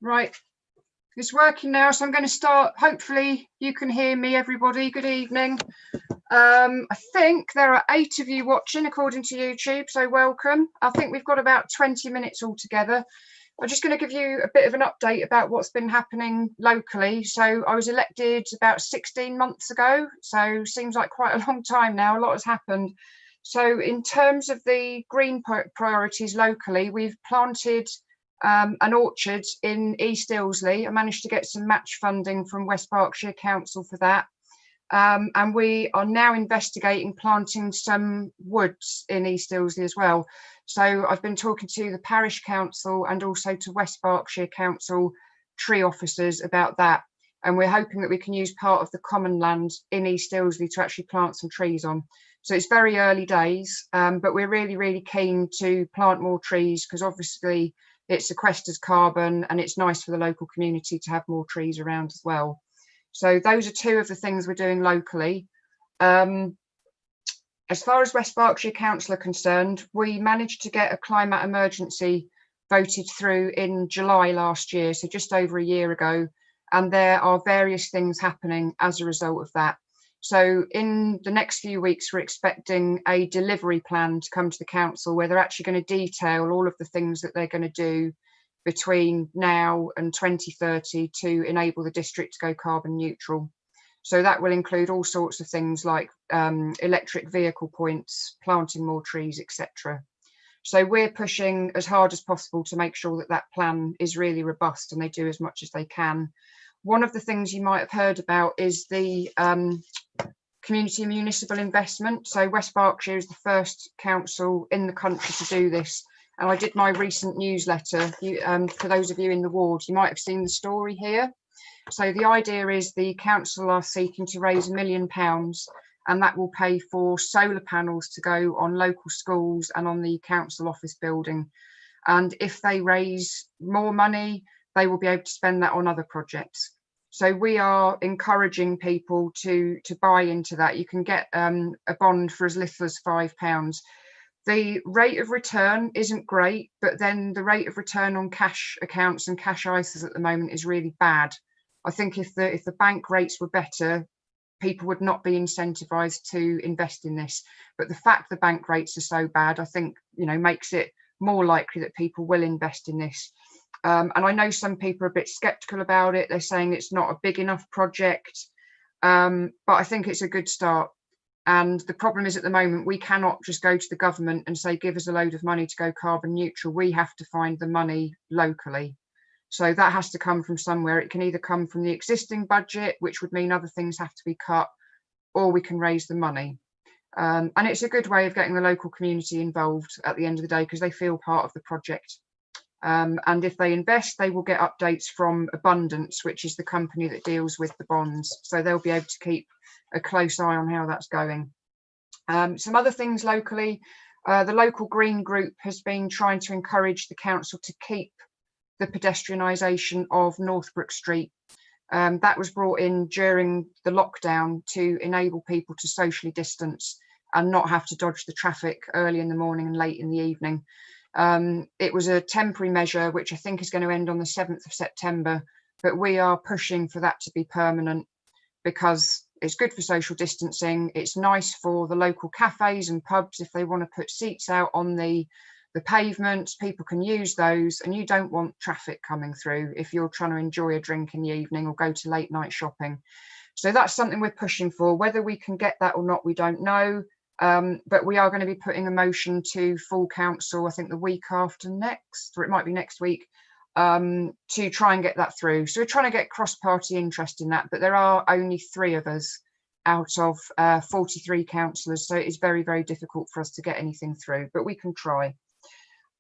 Right, it's working now, so I'm going to start. Hopefully you can hear me, everybody. Good evening. I think there are 8 of you watching according to YouTube, so welcome. I think we've got about 20 minutes altogether. I'm just going to give you a bit of an update about what's been happening locally. So I was elected about 16 months ago, so seems like quite a long time now. A lot has happened. So in terms of the green priorities locally, we've planted an orchard in East Ilsley. I managed to get some match funding from West Berkshire Council for that. And we are now investigating planting some woods in East Ilsley as well. So I've been talking to the parish council and also to West Berkshire Council tree officers about that. And we're hoping that we can use part of the common land in East Ilsley to actually plant some trees on. So it's very early days, but we're really, really keen to plant more trees because obviously it sequesters carbon and it's nice for the local community to have more trees around as well. So those are 2 of the things we're doing locally. As far as West Berkshire Council are concerned, we managed to get a climate emergency voted through in July last year, so just over a year ago, and there are various things happening as a result of that. So in the next few weeks, we're expecting a delivery plan to come to the council where they're actually going to detail all of the things that they're going to do between now and 2030 to enable the district to go carbon neutral. So that will include all sorts of things like electric vehicle points, planting more trees, etc. So we're pushing as hard as possible to make sure that that plan is really robust and they do as much as they can. One of the things you might have heard about is the community municipal investment. So West Berkshire is the first council in the country to do this. And I did my recent newsletter. For those of you in the ward, you might have seen the story here. So the idea is the council are seeking to raise £1 million, and that will pay for solar panels to go on local schools and on the council office building. And if they raise more money, they will be able to spend that on other projects. So we are encouraging people to buy into that. You can get a bond for as little as £5. The rate of return isn't great, but then the rate of return on cash accounts and cash ISAs at the moment is really bad. I think if the bank rates were better, people would not be incentivized to invest in this. But the fact the bank rates are so bad, I think, makes it more likely that people will invest in this. And I know some people are a bit skeptical about it. They're saying it's not a big enough project, but I think it's a good start. And the problem is at the moment, we cannot just go to the government and say, give us a load of money to go carbon neutral. We have to find the money locally. So that has to come from somewhere. It can either come from the existing budget, which would mean other things have to be cut, or we can raise the money. And it's a good way of getting the local community involved at the end of the day because they feel part of the project. And if they invest, they will get updates from Abundance, which is the company that deals with the bonds. So they'll be able to keep a close eye on how that's going. Some other things locally, the local Green Group has been trying to encourage the council to keep the pedestrianisation of Northbrook Street. That was brought in during the lockdown to enable people to socially distance and not have to dodge the traffic early in the morning and late in the evening. It was a temporary measure, which I think is going to end on the 7th of September, but we are pushing for that to be permanent because it's good for social distancing. It's nice for the local cafes and pubs if they want to put seats out on the pavements. People can use those, and you don't want traffic coming through if you're trying to enjoy a drink in the evening or go to late night shopping. So that's something we're pushing for. Whether we can get that or not, we don't know. But we are going to be putting a motion to full council, I think the week after next, or it might be next week, to try and get that through. So we're trying to get cross-party interest in that, but there are only 3 of us out of 43 councillors, so it is very, very difficult for us to get anything through, but we can try.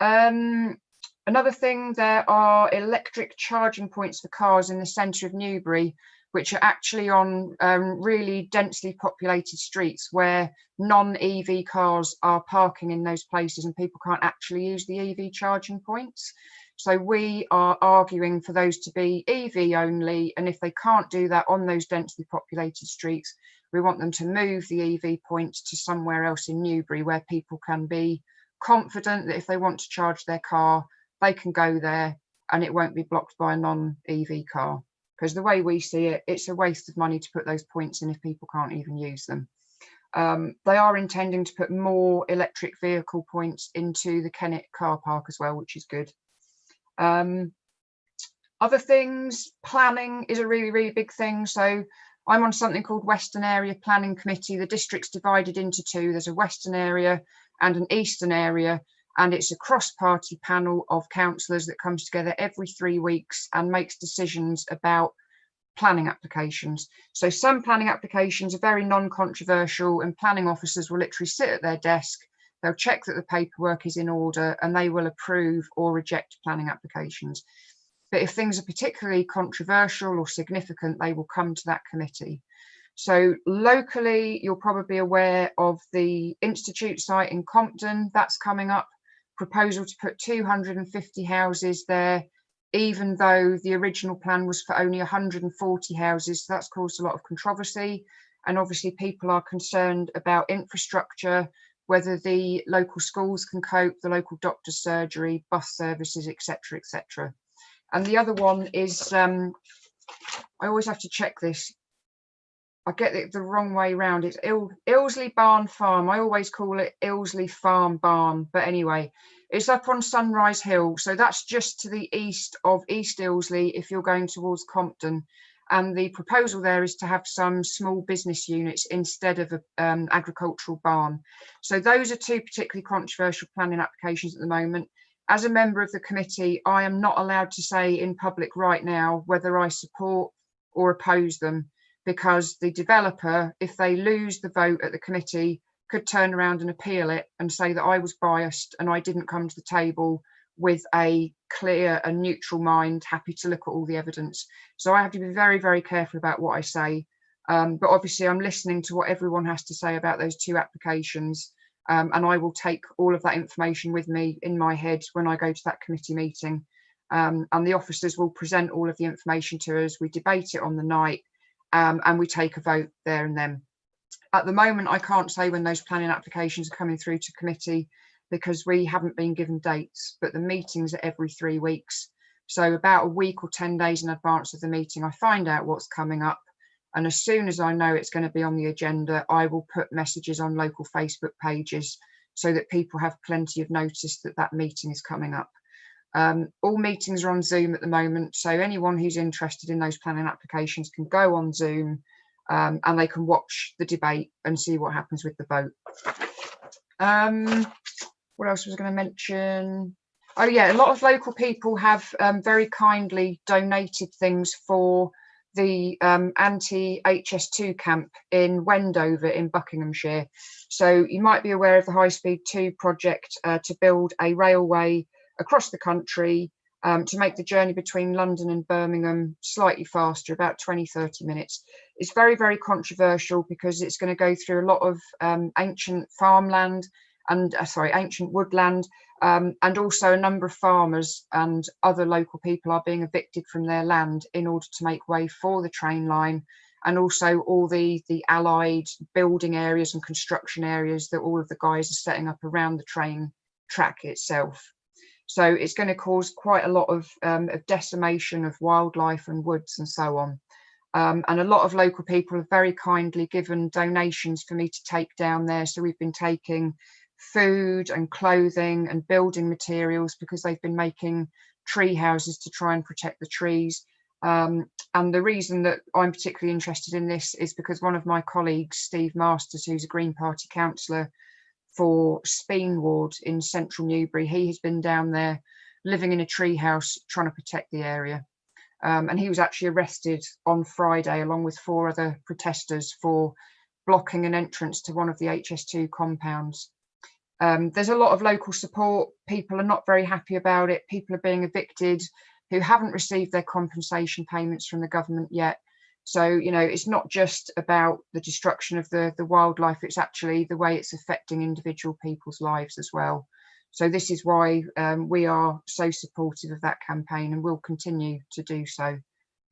Another thing, there are electric charging points for cars in the centre of Newbury, which are actually on really densely populated streets where non-EV cars are parking in those places and people can't actually use the EV charging points. So we are arguing for those to be EV only, and if they can't do that on those densely populated streets, we want them to move the EV points to somewhere else in Newbury where people can be confident that if they want to charge their car, they can go there and it won't be blocked by a non-EV car. Because the way we see it, it's a waste of money to put those points in if people can't even use them. They are intending to put more electric vehicle points into the Kennet car park as well, which is good. Other things, planning is a really, really big thing. So I'm on something called Western Area Planning Committee. The district's divided into two. There's a Western area and an Eastern area, and it's a cross-party panel of councillors that comes together every 3 weeks and makes decisions about planning applications. So some planning applications are very non-controversial, and planning officers will literally sit at their desk, they'll check that the paperwork is in order, and they will approve or reject planning applications. But if things are particularly controversial or significant, they will come to that committee. So locally, you're probably aware of the Institute site in Compton. That's coming up. Proposal to put 250 houses there, even though the original plan was for only 140 houses. So that's caused a lot of controversy. And obviously people are concerned about infrastructure, whether the local schools can cope, the local doctor's surgery, bus services, etc., etc. And the other one is, I always have to check this. I get it the wrong way round. It's Ilsley Barn Farm. I always call it Ilsley Farm Barn. But anyway, it's up on Sunrise Hill. So that's just to the east of East Ilsley if you're going towards Compton. And the proposal there is to have some small business units instead of an agricultural barn. So those are two particularly controversial planning applications at the moment. As a member of the committee, I am not allowed to say in public right now whether I support or oppose them, because the developer, if they lose the vote at the committee, could turn around and appeal it and say that I was biased and I didn't come to the table with a clear and neutral mind, happy to look at all the evidence. So I have to be very, very careful about what I say. But obviously I'm listening to what everyone has to say about those two applications. And I will take all of that information with me in my head when I go to that committee meeting. And the officers will present all of the information to us. We debate it on the night. And we take a vote there and then. At the moment, I can't say when those planning applications are coming through to committee because we haven't been given dates, but the meetings are every 3 weeks. So about a week or 10 days in advance of the meeting, I find out what's coming up. And as soon as I know it's going to be on the agenda, I will put messages on local Facebook pages so that people have plenty of notice that that meeting is coming up. All meetings are on Zoom at the moment, so anyone who's interested in those planning applications can go on Zoom and they can watch the debate and see what happens with the vote. What else was I going to mention? Oh yeah, a lot of local people have very kindly donated things for the anti-HS2 camp in Wendover in Buckinghamshire. So you might be aware of the High Speed 2 project to build a railway across the country to make the journey between London and Birmingham slightly faster, about 20-30 minutes. It's very, very controversial because it's going to go through a lot of ancient farmland and ancient woodland, and also a number of farmers and other local people are being evicted from their land in order to make way for the train line, and also all the allied building areas and construction areas that all of the guys are setting up around the train track itself. So it's going to cause quite a lot of decimation of wildlife and woods and so on. And a lot of local people have very kindly given donations for me to take down there. So we've been taking food and clothing and building materials because they've been making tree houses to try and protect the trees. And the reason that I'm particularly interested in this is because one of my colleagues, Steve Masters, who's a Green Party councillor for Speen Ward in central Newbury, he has been down there living in a tree house trying to protect the area. And he was actually arrested on Friday along with 4 other protesters for blocking an entrance to one of the HS2 compounds. There's a lot of local support. People are not very happy about it. People are being evicted who haven't received their compensation payments from the government yet. So, you know, it's not just about the destruction of the wildlife, it's actually the way it's affecting individual people's lives as well. So this is why we are so supportive of that campaign and will continue to do so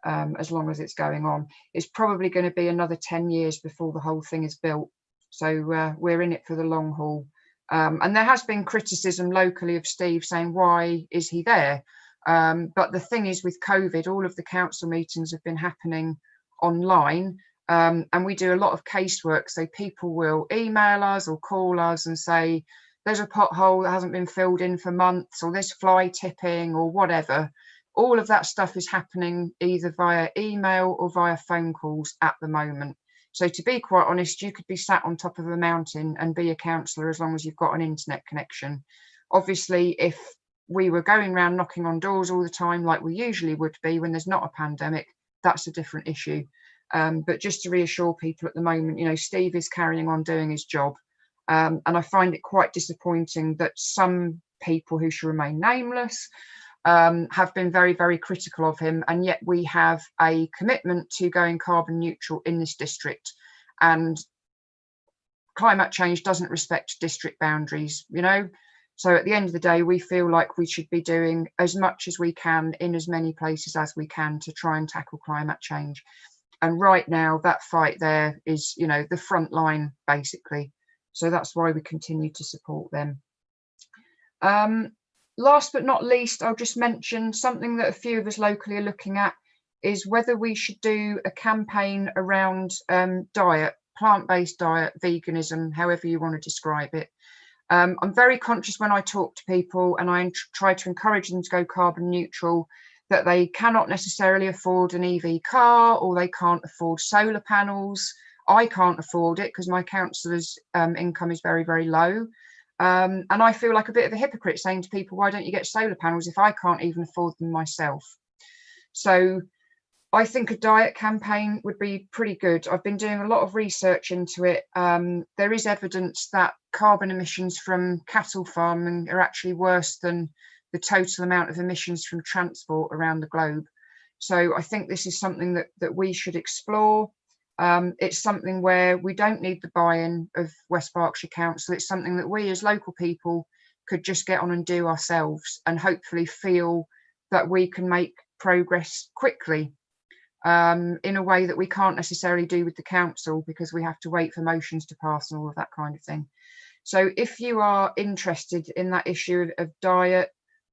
as long as it's going on. It's probably going to be another 10 years before the whole thing is built. So we're in it for the long haul. And there has been criticism locally of Steve saying, why is he there? But the thing is, with COVID, all of the council meetings have been happening online, and we do a lot of casework. So people will email us or call us and say, there's a pothole that hasn't been filled in for months, or there's fly tipping or whatever. All of that stuff is happening either via email or via phone calls at the moment. So to be quite honest, you could be sat on top of a mountain and be a councillor as long as you've got an internet connection. Obviously, if we were going around knocking on doors all the time like we usually would be when there's not a pandemic, that's a different issue. But just to reassure people at the moment, you know, Steve is carrying on doing his job. And I find it quite disappointing that some people who should remain nameless have been very, very critical of him. And yet we have a commitment to going carbon neutral in this district. And climate change doesn't respect district boundaries, you know. So at the end of the day, we feel like we should be doing as much as we can in as many places as we can to try and tackle climate change. And right now, that fight there is, you know, the front line, basically. So that's why we continue to support them. Last but not least, I'll just mention something that a few of us locally are looking at is whether we should do a campaign around diet, plant-based diet, veganism, however you want to describe it. I'm very conscious when I talk to people and I try to encourage them to go carbon neutral that they cannot necessarily afford an EV car, or they can't afford solar panels. I can't afford it because my councillor's income is very, very low. And I feel like a bit of a hypocrite saying to people, why don't you get solar panels if I can't even afford them myself? So I think a diet campaign would be pretty good. I've been doing a lot of research into it. There is evidence that carbon emissions from cattle farming are actually worse than the total amount of emissions from transport around the globe. So I think this is something that we should explore. It's something where we don't need the buy-in of West Berkshire Council. It's something that we as local people could just get on and do ourselves and hopefully feel that we can make progress quickly in a way that we can't necessarily do with the council because we have to wait for motions to pass and all of that kind of thing. So if you are interested in that issue of diet,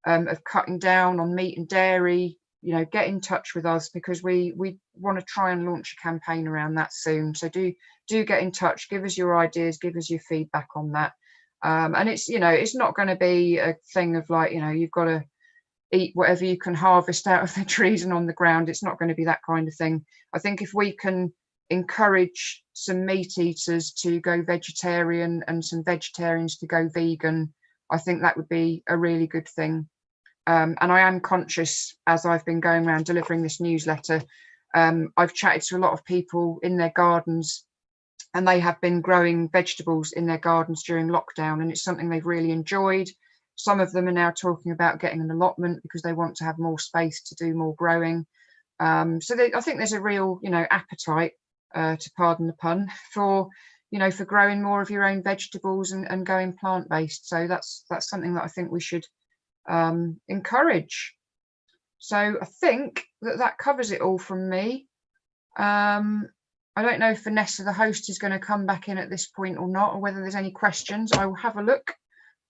of cutting down on meat and dairy, you know, get in touch with us because we want to try and launch a campaign around that soon. So do get in touch, give us your ideas, give us your feedback on that. And it's, you know, it's not going to be a thing of like, you know, you've got to eat whatever you can harvest out of the trees and on the ground. It's not going to be that kind of thing. I think if we can encourage some meat eaters to go vegetarian and some vegetarians to go vegan, I think that would be a really good thing. And I am conscious as I've been going around delivering this newsletter, I've chatted to a lot of people in their gardens and they have been growing vegetables in their gardens during lockdown, and it's something they've really enjoyed. Some of them are now talking about getting an allotment because they want to have more space to do more growing. I think there's a real, you know, appetite, to pardon the pun, for, you know, for growing more of your own vegetables and going plant-based. So that's something that I think we should encourage. So I think that covers it all from me. I don't know if Vanessa, the host, is going to come back in at this point or not, or whether there's any questions. I will have a look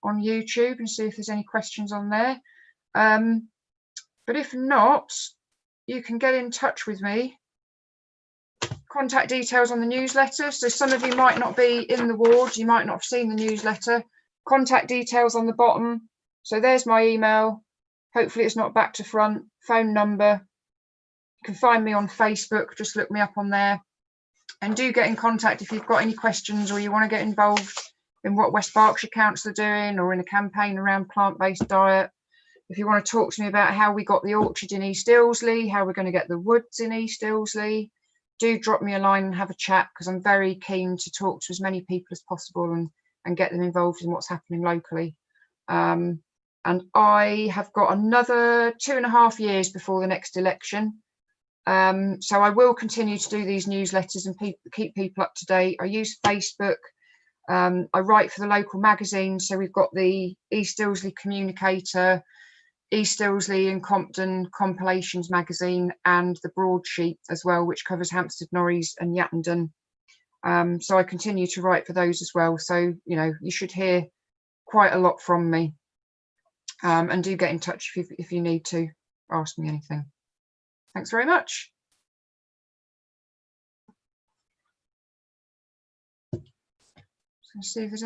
on YouTube and see if there's any questions on there. But if not, you can get in touch with me. Contact details on the newsletter. So some of you might not be in the wards, you might not have seen the newsletter. Contact details on the bottom. So there's my email. Hopefully it's not back to front. Phone number. You can find me on Facebook. Just look me up on there. And do get in contact if you've got any questions or you want to get involved in what West Berkshire Council are doing or in a campaign around plant-based diet. If you want to talk to me about how we got the orchard in East Ilsley, how we're going to get the woods in East Ilsley, do drop me a line and have a chat, because I'm very keen to talk to as many people as possible and get them involved in what's happening locally. And I have got another 2.5 years before the next election. So I will continue to do these newsletters and keep people up to date. I use Facebook. I write for the local magazine. So we've got the East Ilsley Communicator, East Ilsley and Compton Compilations magazine, and the Broadsheet as well, which covers Hampstead, Norreys and Yattendon. So I continue to write for those as well. So, you know, you should hear quite a lot from me. And do get in touch if you need to ask me anything. Thanks very much. Let's see if there's